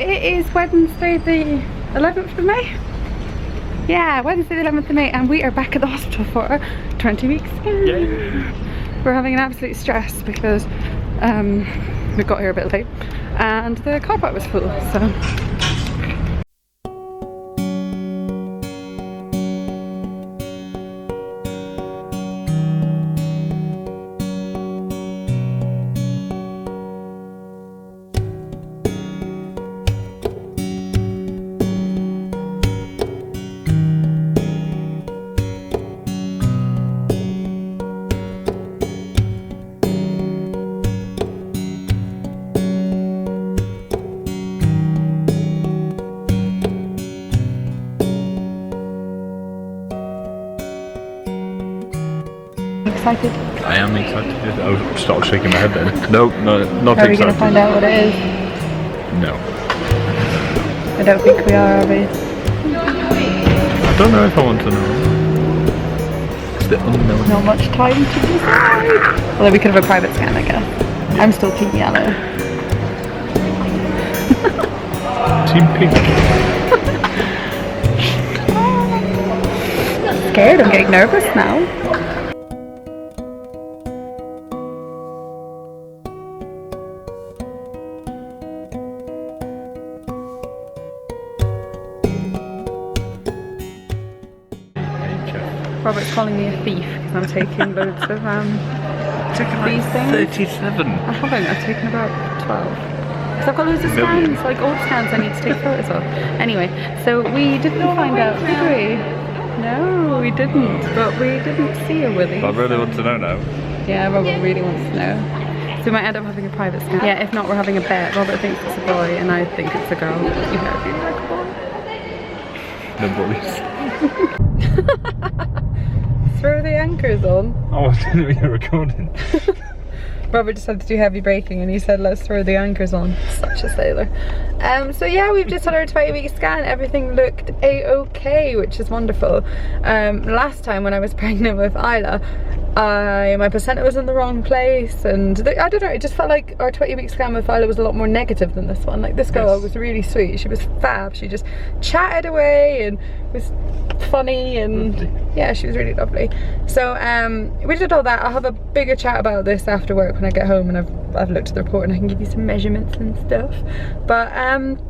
it is Wednesday the 11th of May. Yeah, Wednesday the 11th of May, and we are back at the hospital for our 20-week scan. Yay. We're having an absolute stress because we got here a bit late and the car park was full, so. Excited? I am excited. I'll start shaking my head then. No, not Are we excited. going to find out what it is? No. I don't think we are we? I don't know if I want to know. It's the unknown. Not much time to decide. Although we could have a private scan, I guess. Yeah. I'm still team yellow. Team pink. I'm scared, I'm getting nervous now. Robert's calling me a thief because I'm taking loads of these things. 37. I haven't, I've taken about 12. Because I've got loads of scans, like old scans I need to take photos of. Anyway, so we didn't find out, did we? No, we didn't, but we didn't see a willy. I really want to know now. Yeah, Robert really wants to know. So we might end up having a private scan. Yeah, if not, we're having a bet. Robert thinks it's a boy and I think it's a girl. You better be like a boy. No bullies. Throw the anchors on. Oh, I didn't know you were recording. Robert just had to do heavy braking and he said let's throw the anchors on. Such a sailor. So yeah, we've just had our 20-week scan. Everything looked a-okay, which is wonderful. Last time when I was pregnant with Isla, my placenta was in the wrong place and I don't know, it just felt like our 20-week scan with Isla was a lot more negative than this one. Like this girl was really sweet, she was fab, she just chatted away and was funny and yeah, she was really lovely. So we did all that. I'll have a bigger chat about this after work when I get home and I've looked at the report and I can give you some measurements and stuff. But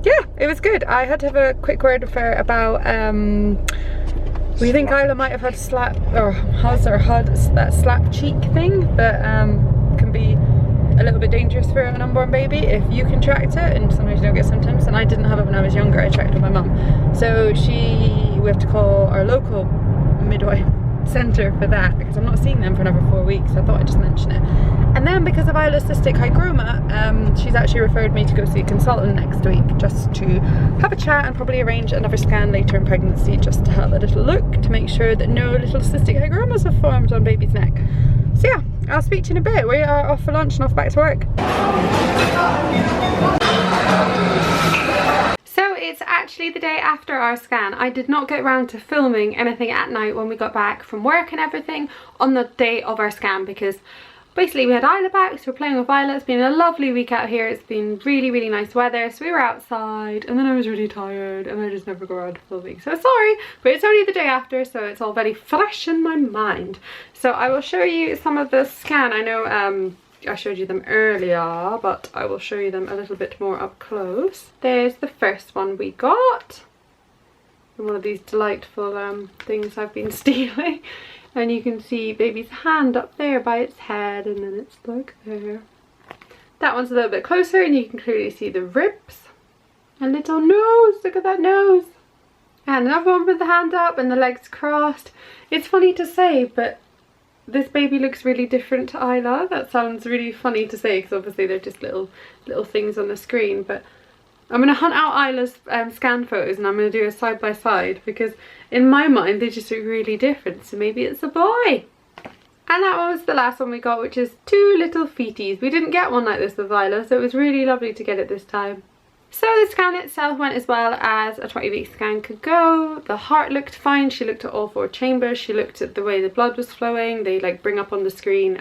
yeah, it was good. I had to have a quick word with her about we think Isla might have had slap, or has or had that slap cheek thing that can be a little bit dangerous for an unborn baby if you contract it, and sometimes you don't get symptoms. And I didn't have it when I was younger. I checked with my mum. So we have to call our local midwife centre for that because I'm not seeing them for another 4 weeks. I thought I'd just mention it. And then because of Isla's cystic hygroma, she's actually referred me to go see a consultant next week just to have a chat and probably arrange another scan later in pregnancy just to have a little look to make sure that no little cystic hygromas have formed on baby's neck. So yeah, I'll speak to you in a bit. We are off for lunch and off back to work. So it's actually the day after our scan. I did not get around to filming anything at night when we got back from work and everything on the day of our scan because basically we had Isla back, so we're playing with Isla. It's been a lovely week out here. It's been really, really nice weather. So we were outside and then I was really tired and I just never got around to filming. So sorry, but it's only the day after, so it's all very fresh in my mind. So I will show you some of the scan. I know I showed you them earlier, but I will show you them a little bit more up close. There's the first one we got. One of these delightful things I've been stealing. And you can see baby's hand up there by its head, and then it's like there. That one's a little bit closer and you can clearly see the ribs. A little nose, look at that nose. And another one with the hand up and the legs crossed. It's funny to say, but this baby looks really different to Isla. That sounds really funny to say because obviously they're just little things on the screen, but I'm going to hunt out Isla's scan photos and I'm going to do a side by side because in my mind they just look really different, so maybe it's a boy. And that one was the last one we got, which is two little feeties. We didn't get one like this with Isla, so it was really lovely to get it this time. So the scan itself went as well as a 20-week scan could go. The heart looked fine. She looked at all 4 chambers. She looked at the way the blood was flowing. They like bring up on the screen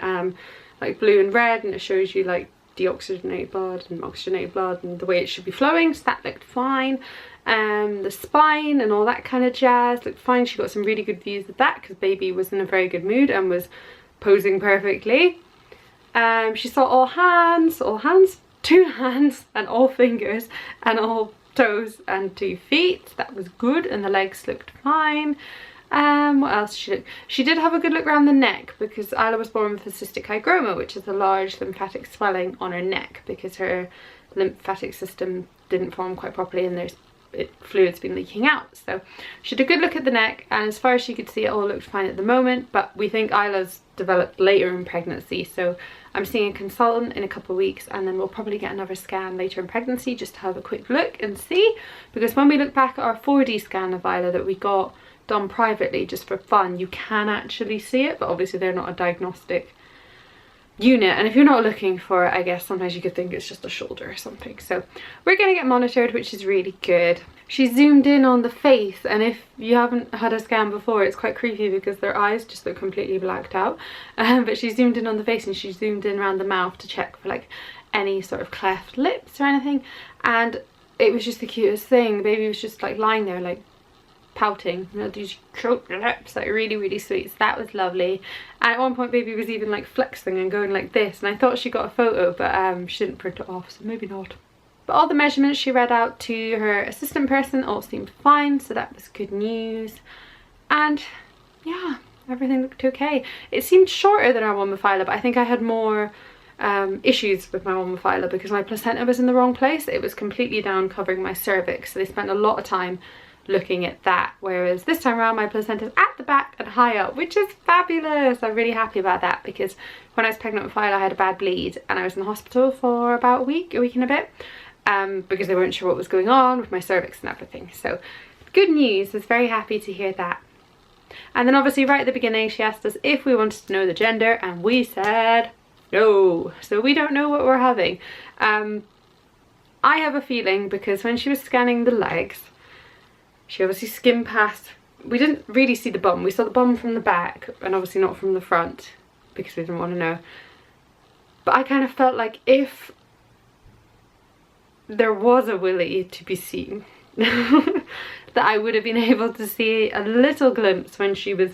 like blue and red, and it shows you like deoxygenated blood and oxygenated blood and the way it should be flowing, so that looked fine. The spine and all that kind of jazz looked fine. She got some really good views of that because baby was in a very good mood and was posing perfectly. She saw all hands, 2 hands and all fingers and all toes and 2 feet. That was good, and the legs looked fine. What else she did have a good look around the neck, because Isla was born with a cystic hygroma, which is a large lymphatic swelling on her neck because her lymphatic system didn't form quite properly and there's fluid's been leaking out. So she had a good look at the neck, and as far as she could see, it all looked fine at the moment, but we think Isla's developed later in pregnancy, so I'm seeing a consultant in a couple of weeks, and then we'll probably get another scan later in pregnancy just to have a quick look and see, because when we look back at our 4D scan of Isla that we got done privately just for fun, you can actually see it, but obviously they're not a diagnostic unit, and if you're not looking for it, I guess sometimes you could think it's just a shoulder or something. So we're gonna get monitored, which is really good. She zoomed in on the face, and if you haven't had a scan before, it's quite creepy because their eyes just look completely blacked out. But she zoomed in on the face, and she zoomed in around the mouth to check for like any sort of cleft lips or anything, and it was just the cutest thing. The baby was just like lying there like pouting, you know, these choked lips, like really sweet. So that was lovely. And at one point baby was even like flexing and going like this, and I thought she got a photo, but she didn't print it off, so maybe not. But all the measurements she read out to her assistant person all seemed fine, so that was good news. And yeah, everything looked okay. It seemed shorter than our one with Isla, but I think I had more issues with my one with Isla because my placenta was in the wrong place. It was completely down covering my cervix, so they spent a lot of time looking at that, whereas this time around my placenta's at the back and high up, which is fabulous. I'm really happy about that, because when I was pregnant with Isla I had a bad bleed and I was in the hospital for about a week and a bit, because they weren't sure what was going on with my cervix and everything. So good news, I was very happy to hear that. And then obviously right at the beginning she asked us if we wanted to know the gender, and we said no, so we don't know what we're having. I have a feeling, because when she was scanning the legs she obviously skimmed past, we didn't really see the bum, we saw the bum from the back and obviously not from the front because we didn't want to know, but I kind of felt like if there was a willy to be seen that I would have been able to see a little glimpse when she was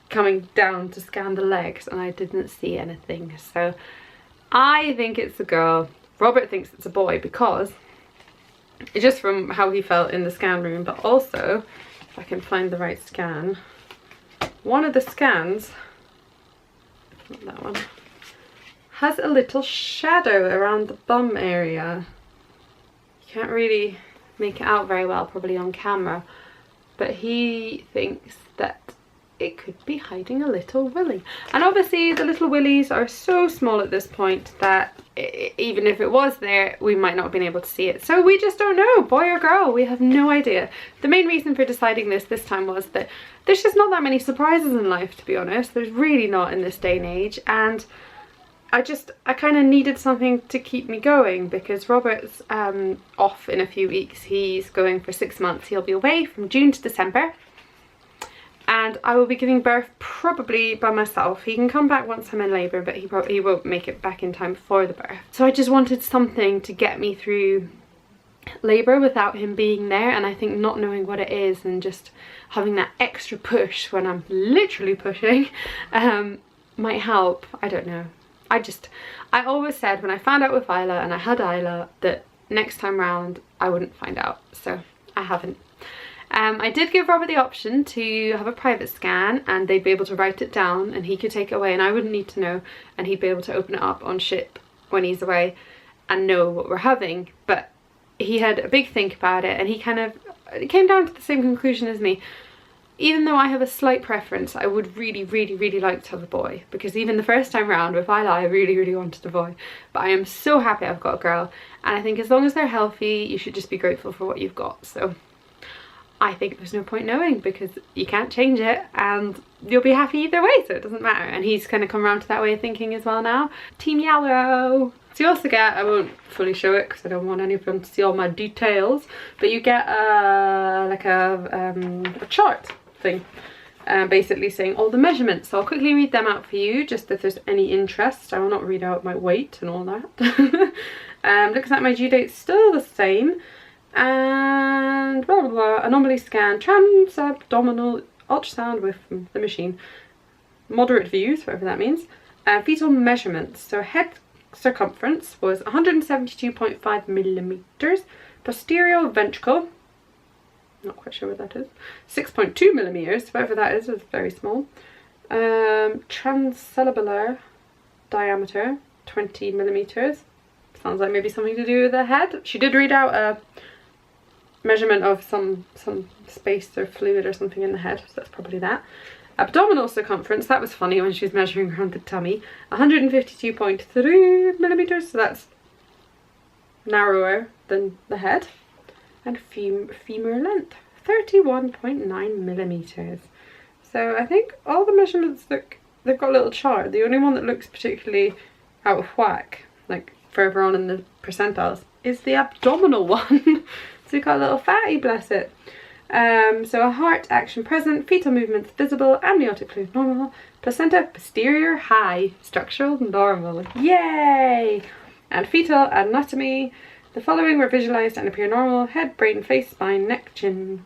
coming down to scan the legs, and I didn't see anything. So I think it's a girl. Robert thinks it's a boy because just from how he felt in the scan room, but also if I can find the right scan, one of the scans, not that one, has a little shadow around the bum area. You can't really make it out very well probably on camera, but he thinks that it could be hiding a little willy. And obviously the little willies are so small at this point that even if it was there, we might not have been able to see it. So we just don't know, boy or girl, we have no idea. The main reason for deciding this time was that there's just not that many surprises in life, to be honest. There's really not in this day and age, and I kind of needed something to keep me going, because Robert's off in a few weeks. He's going for 6 months. He'll be away from June to December, and I will be giving birth probably by myself. He can come back once I'm in labour, but he won't make it back in time before the birth. So I just wanted something to get me through labour without him being there, and I think not knowing what it is and just having that extra push when I'm literally pushing might help. I don't know. I always said when I found out with Isla and I had Isla that next time round I wouldn't find out, so I haven't. I did give Robert the option to have a private scan, and they'd be able to write it down and he could take it away and I wouldn't need to know, and he'd be able to open it up on ship when he's away and know what we're having. But he had a big think about it, and he kind of came down to the same conclusion as me. Even though I have a slight preference, I would really like to have a boy, because even the first time round with Isla I really wanted a boy. But I am so happy I've got a girl, and I think as long as they're healthy you should just be grateful for what you've got. So I think there's no point knowing, because you can't change it and you'll be happy either way, so it doesn't matter. And he's kind of come around to that way of thinking as well now. Team yellow. So you also get, I won't fully show it because I don't want anyone to see all my details, but you get like a chart thing basically saying all the measurements. So I'll quickly read them out for you, just if there's any interest. I will not read out my weight and all that. Looks like my due date's still the same. And blah blah blah. Anomoly scan, trans-abdominal ultrasound with the machine. Moderate views, whatever that means. Fetal measurements. So head circumference was 172.5 millimeters. Posterior ventricle, not quite sure what that is, 6.2 millimeters, whatever that is very small. Transcerebellar diameter, 20 millimeters. Sounds like maybe something to do with the head. She did read out a measurement of some space or fluid or something in the head, so that's probably that. Abdominal circumference, that was funny when she was measuring around the tummy, 152.3 millimeters, so that's narrower than the head. And femur length, 31.9 millimeters. So I think all the measurements look, they've got a little chart. The only one that looks particularly out of whack, like further on in the percentiles, is the abdominal one. So you've got a little fatty, bless it. So a heart action present, fetal movements visible, amniotic fluid normal, placenta posterior high, structural normal, yay! And fetal anatomy, the following were visualized and appear normal: head, brain, face, spine, neck, skin,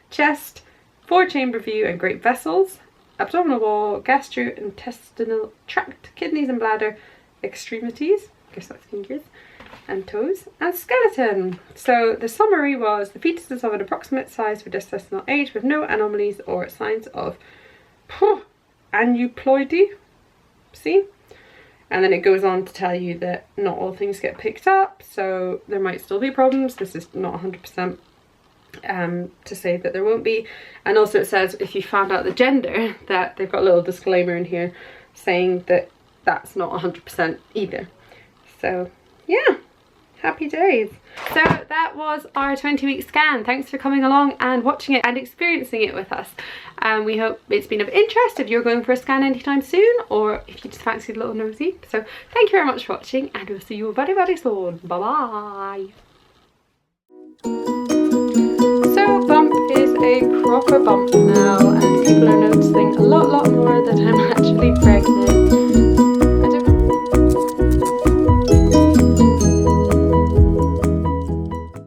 chest, 4-chamber view and great vessels, abdominal wall, gastrointestinal tract, kidneys and bladder, extremities, I guess that's fingers, and toes, and skeleton. So the summary was: the fetus is of an approximate size for gestational age with no anomalies or signs of aneuploidy. See? And then it goes on to tell you that not all things get picked up, so there might still be problems. This is not 100% to say that there won't be. And also it says if you found out the gender, that they've got a little disclaimer in here saying that that's not 100% either. So yeah, happy days. So that was our 20-week scan. Thanks for coming along and watching it and experiencing it with us. We hope it's been of interest if you're going for a scan anytime soon, or if you just fancied a little nosy. So thank you very much for watching, and we'll see you very, very soon. Bye bye. So bump is a proper bump now.